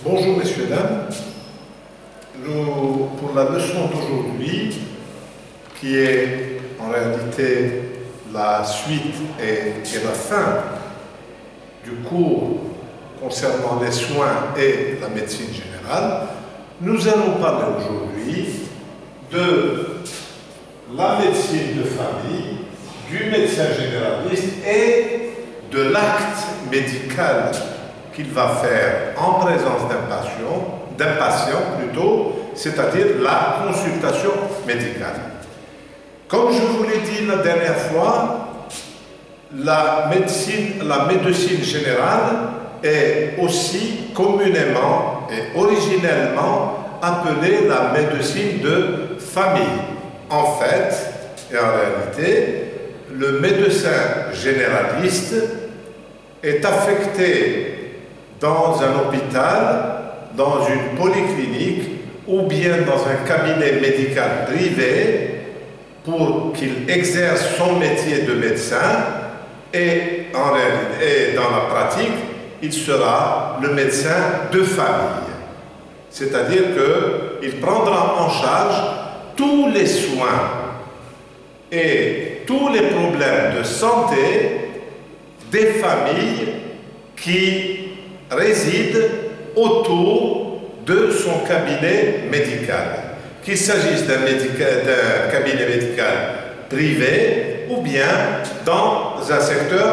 Bonjour messieurs, dames. Pour la leçon d'aujourd'hui, qui est en réalité la suite et la fin du cours concernant les soins et la médecine générale, nous allons parler aujourd'hui de la médecine de famille, du médecin généraliste et de l'acte médical qu'il va faire en présence d'un patient plutôt, c'est-à-dire la consultation médicale. Comme je vous l'ai dit la dernière fois, la médecine générale est aussi communément et originellement appelée la médecine de famille. En fait, et en réalité, le médecin généraliste est affecté dans un hôpital, dans une polyclinique ou bien dans un cabinet médical privé pour qu'il exerce son métier de médecin et en réalité, dans la pratique, il sera le médecin de famille. C'est-à-dire qu'il prendra en charge tous les soins et tous les problèmes de santé des familles qui résident autour de son cabinet médical. Qu'il s'agisse d'un cabinet médical privé ou bien dans un secteur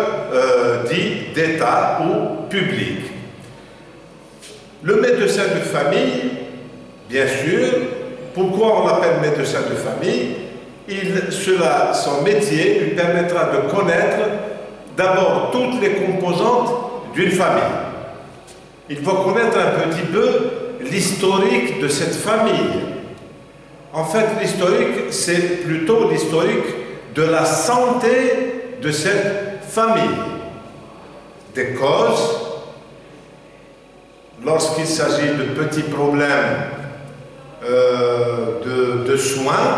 dit d'État ou public. Le médecin de famille, bien sûr, pourquoi on l'appelle médecin de famille? Son métier lui permettra de connaître d'abord toutes les composantes d'une famille. Il va connaître un petit peu l'historique de cette famille. En fait, l'historique, c'est plutôt l'historique de la santé de cette famille. Des causes, lorsqu'il s'agit de petits problèmes de soins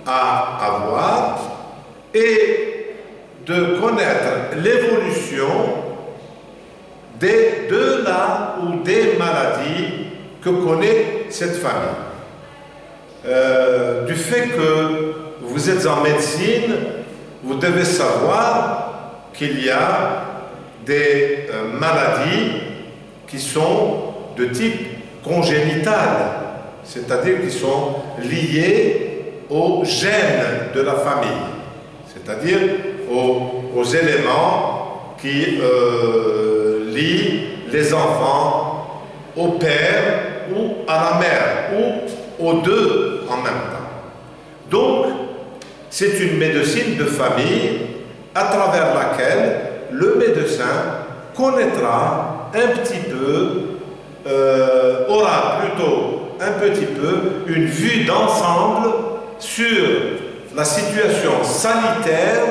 à avoir, et de connaître l'évolution de la ou des maladies que connaît cette famille. Du fait que vous êtes en médecine, vous devez savoir qu'il y a des maladies qui sont de type congénital, c'est-à-dire qui sont liées aux gènes de la famille, c'est-à-dire aux éléments qui lient les enfants au père ou à la mère, ou aux deux en même temps. Donc, c'est une médecine de famille à travers laquelle le médecin connaîtra un petit peu, aura plutôt un petit peu une vue d'ensemble sur la situation sanitaire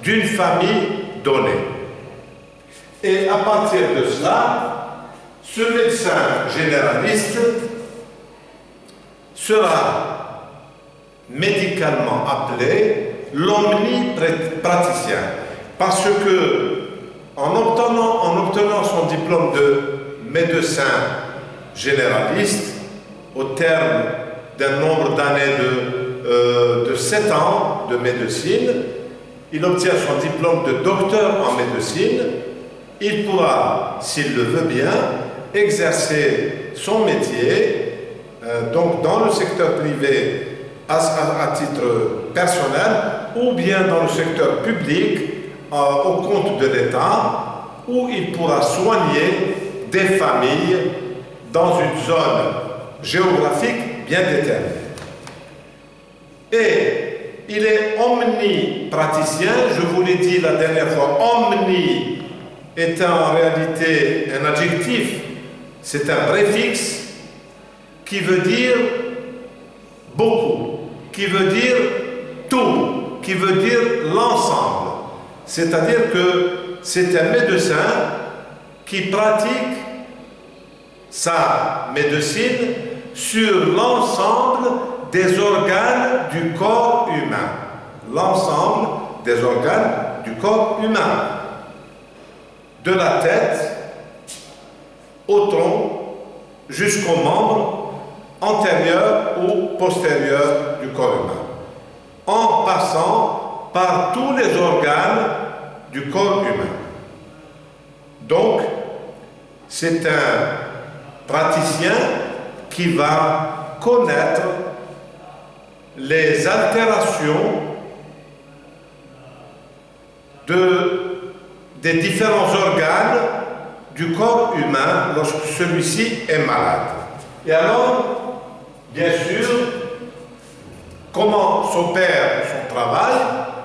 d'une famille donnée. Et à partir de cela, ce médecin généraliste sera médicalement appelé l'omnipraticien, parce que en obtenant son diplôme de médecin généraliste, au terme d'un nombre d'années de 7 ans de médecine, il obtient son diplôme de docteur en médecine. Il pourra, s'il le veut bien, exercer son métier, donc dans le secteur privé à titre personnel, ou bien dans le secteur public, au compte de l'État, où il pourra soigner des familles dans une zone géographique bien déterminée. Et il est omnipraticien, je vous l'ai dit la dernière fois, omni étant en réalité un adjectif, c'est un préfixe qui veut dire beaucoup, qui veut dire tout, qui veut dire l'ensemble. C'est-à-dire que c'est un médecin qui pratique sa médecine sur l'ensemble des organes du corps humain. L'ensemble des organes du corps humain. De la tête au tronc, jusqu'aux membres antérieurs ou postérieurs du corps humain, en passant par tous les organes du corps humain. Donc, c'est un praticien qui va connaître les altérations des différents organes du corps humain lorsque celui-ci est malade. Et alors, bien sûr, comment s'opère son travail?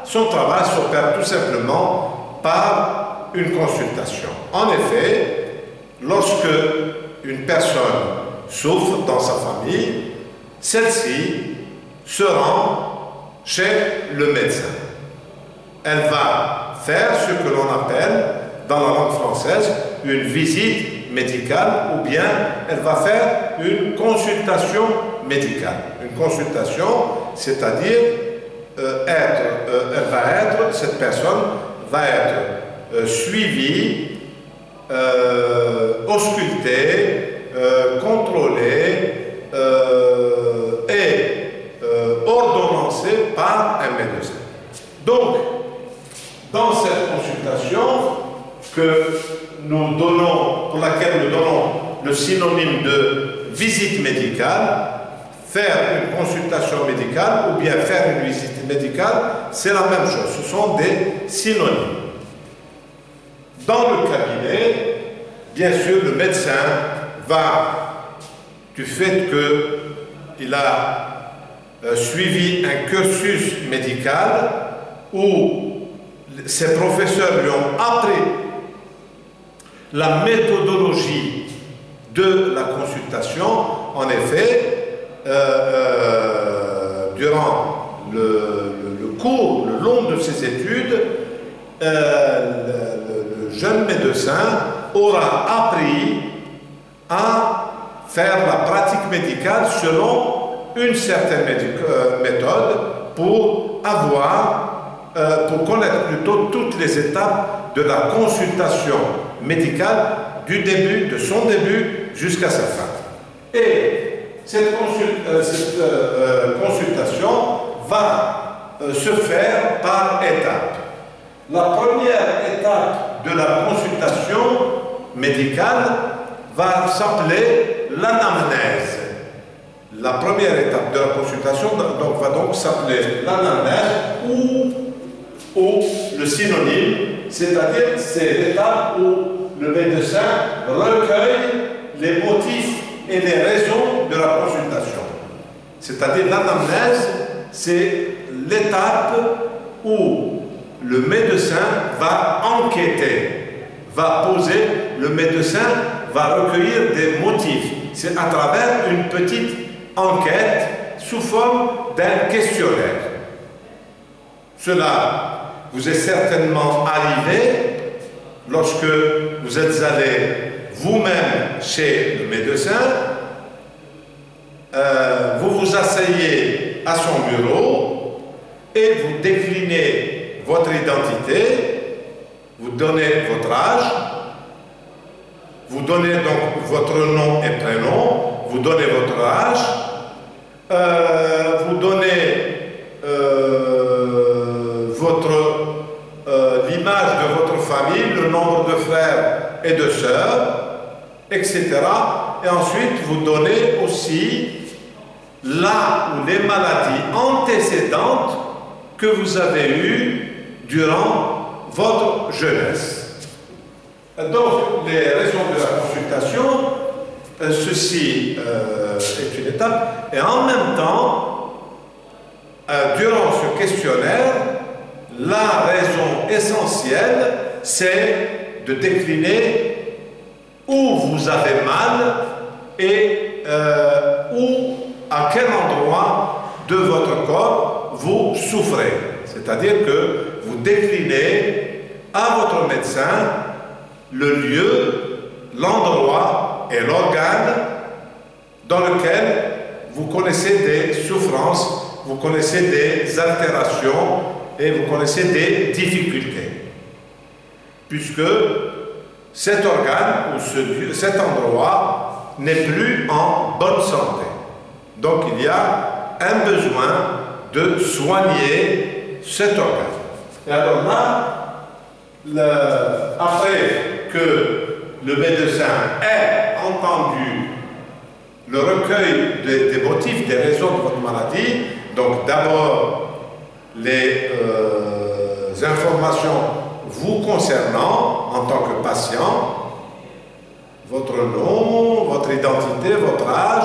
Son travail s'opère tout simplement par une consultation. En effet, lorsque une personne souffre dans sa famille, celle-ci se rend chez le médecin. Elle va faire ce que l'on appelle, dans la langue française, une visite médicale, ou bien elle va faire une consultation médicale. Une consultation, c'est-à-dire cette personne va être suivie, auscultée, contrôlée et ordonnancée par un médecin. Donc, dans cette consultation pour laquelle nous donnons le synonyme de visite médicale, faire une consultation médicale ou bien faire une visite médicale, c'est la même chose, ce sont des synonymes. Dans le cabinet, bien sûr, le médecin va, du fait qu'il a suivi un cursus médical où ses professeurs lui ont appris la méthodologie de la consultation. En effet, durant le cours, le long de ses études, le jeune médecin aura appris à faire la pratique médicale selon une certaine méthode pour connaître plutôt toutes les étapes de la consultation médicale de son début jusqu'à sa fin. Et cette consultation va se faire par étapes. La première étape de la consultation médicale va s'appeler l'anamnèse. La première étape de la consultation va donc s'appeler l'anamnèse ou le synonyme, c'est-à-dire c'est l'étape où le médecin recueille les motifs et les raisons de la consultation. C'est-à-dire l'anamnèse, c'est l'étape où le médecin va enquêter, va poser, le médecin va recueillir des motifs. C'est à travers une petite enquête sous forme d'un questionnaire. Cela vous est certainement arrivé lorsque vous êtes allé vous-même chez le médecin, vous vous asseyez à son bureau et vous déclinez votre identité, vous donnez votre âge, vous donnez donc votre nom et prénom, vous donnez votre âge, vous donnez l'image de votre famille, le nombre de frères et de sœurs, etc. Et ensuite, vous donnez aussi là où les maladies antécédentes que vous avez eues durant votre jeunesse. Donc, les raisons de la consultation, ceci est une étape, et en même temps, durant ce questionnaire, la raison essentielle, c'est de décliner où vous avez mal et où, à quel endroit de votre corps vous souffrez. C'est-à-dire que vous déclinez à votre médecin le lieu, l'endroit et l'organe dans lequel vous connaissez des souffrances, vous connaissez des altérations et vous connaissez des difficultés. Puisque cet organe ou cet endroit n'est plus en bonne santé. Donc il y a un besoin de soigner cet organe. Et alors là, après que le médecin ait entendu le recueil des motifs, des raisons de votre maladie, donc d'abord les informations vous concernant en tant que patient, votre nom, votre identité, votre âge,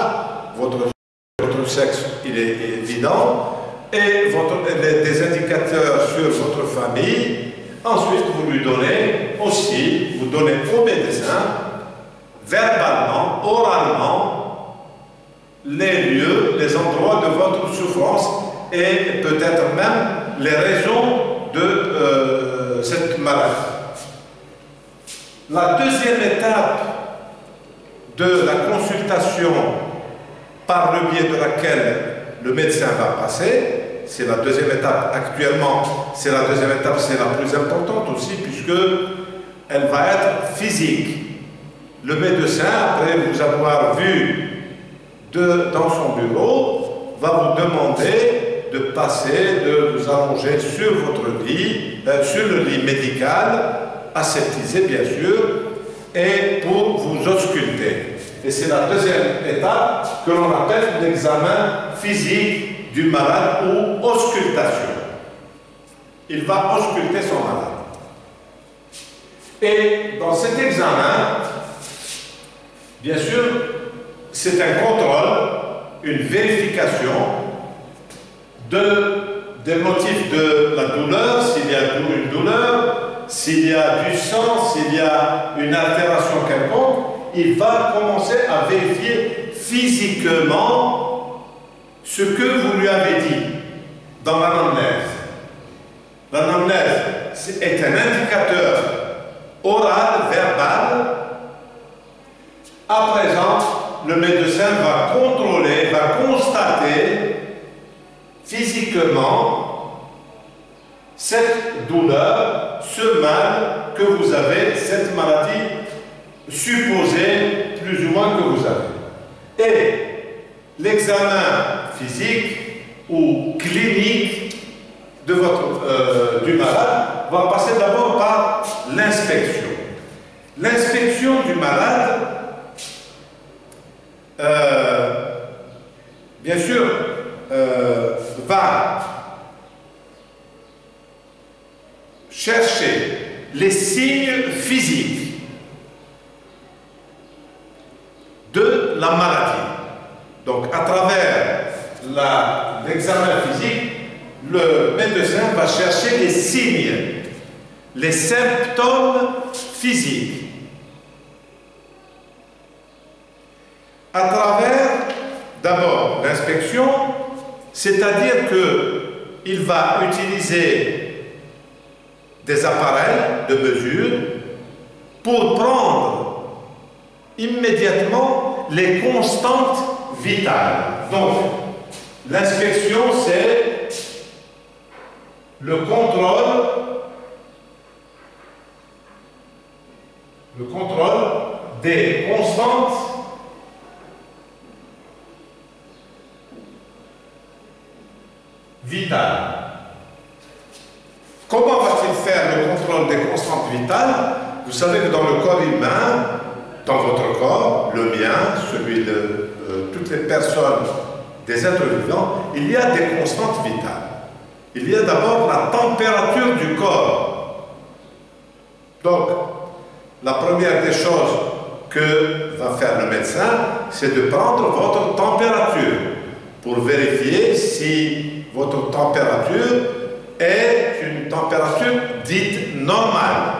votre sexe, il est évident, et des indicateurs sur votre famille. Ensuite, vous lui donnez aussi, vous donnez au médecin, verbalement, oralement, les lieux, les endroits de votre souffrance et peut-être même les raisons de cette maladie. La deuxième étape de la consultation par le biais de laquelle le médecin va passer, c'est la deuxième étape. Actuellement, c'est la deuxième étape, c'est la plus importante aussi, puisque elle va être physique. Le médecin, après vous avoir vu dans son bureau, va vous demander de passer, de vous allonger sur votre lit, sur le lit médical, aseptisé bien sûr, et pour vous ausculter. Et c'est la deuxième étape que l'on appelle l'examen physique du malade ou auscultation. Il va ausculter son malade. Et dans cet examen, bien sûr, c'est un contrôle, une vérification des motifs de la douleur, s'il y a une douleur, s'il y a du sang, s'il y a une altération quelconque. Il va commencer à vérifier physiquement ce que vous lui avez dit dans l'anamnèse. L'anamnèse est un indicateur oral, verbal. À présent, le médecin va contrôler, va constater physiquement cette douleur, ce mal que vous avez, cette maladie supposée plus ou moins que vous avez. Et l'examen physique ou clinique de du malade va passer d'abord par l'inspection. L'inspection du malade, bien sûr, va chercher les signes physiques de la maladie. Donc, à travers l'examen physique, le médecin va chercher les signes, les symptômes physiques. À travers, d'abord, l'inspection, c'est-à-dire qu'il va utiliser des appareils de mesure pour prendre immédiatement les constantes vitales. Donc, l'inspection, c'est le contrôle des constantes vitales. Comment va-t-il faire le contrôle des constantes vitales? Vous savez que dans le corps humain, dans votre corps, le mien, celui de toutes les personnes, des êtres vivants, il y a des constantes vitales. Il y a d'abord la température du corps. Donc, la première des choses que va faire le médecin, c'est de prendre votre température pour vérifier si votre température est une température dite normale.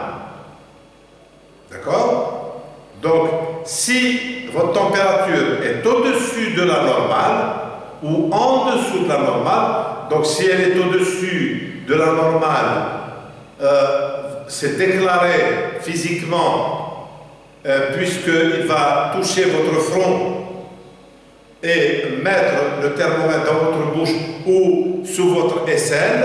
D'accord? Donc, si votre température est au-dessus de la normale ou en dessous de la normale, donc si elle est au-dessus de la normale, c'est déclaré physiquement, puisqu'il va toucher votre front et mettre le thermomètre dans votre bouche ou sous votre aisselle,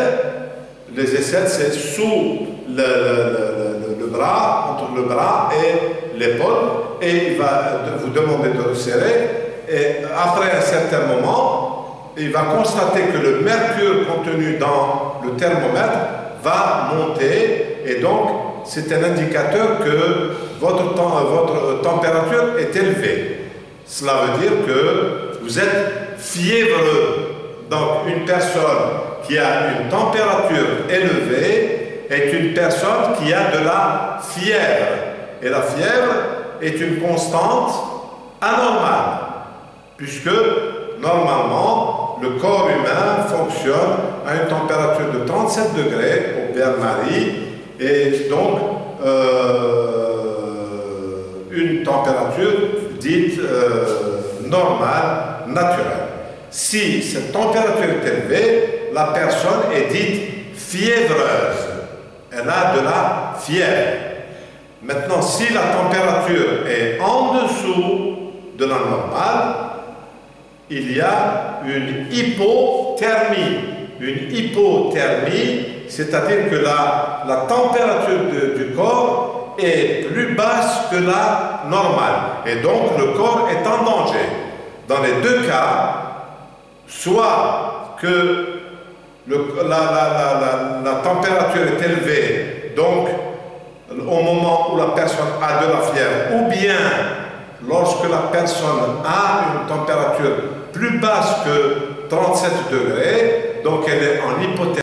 les aisselles, c'est sous le bras, entre le bras et l'épaule, et il va vous demander de resserrer, et après un certain moment, il va constater que le mercure contenu dans le thermomètre va monter, et donc c'est un indicateur que votre température est élevée. Cela veut dire que vous êtes fiévreux. Donc une personne qui a une température élevée est une personne qui a de la fièvre. Et la fièvre est une constante anormale, puisque normalement le corps humain fonctionne à une température de 37 degrés au bain-marie, et donc une température dite normale, naturelle. Si cette température est élevée, la personne est dite fiévreuse. Elle a de la fièvre. Maintenant, si la température est en dessous de la normale, il y a une hypothermie. Une hypothermie, c'est-à-dire que la température du corps est plus basse que la normale. Et donc, le corps est en danger. Dans les deux cas, soit que la température est élevée, donc au moment où la personne a de la fièvre, ou bien lorsque la personne a une température plus basse que 37 degrés, donc elle est en hypothermie.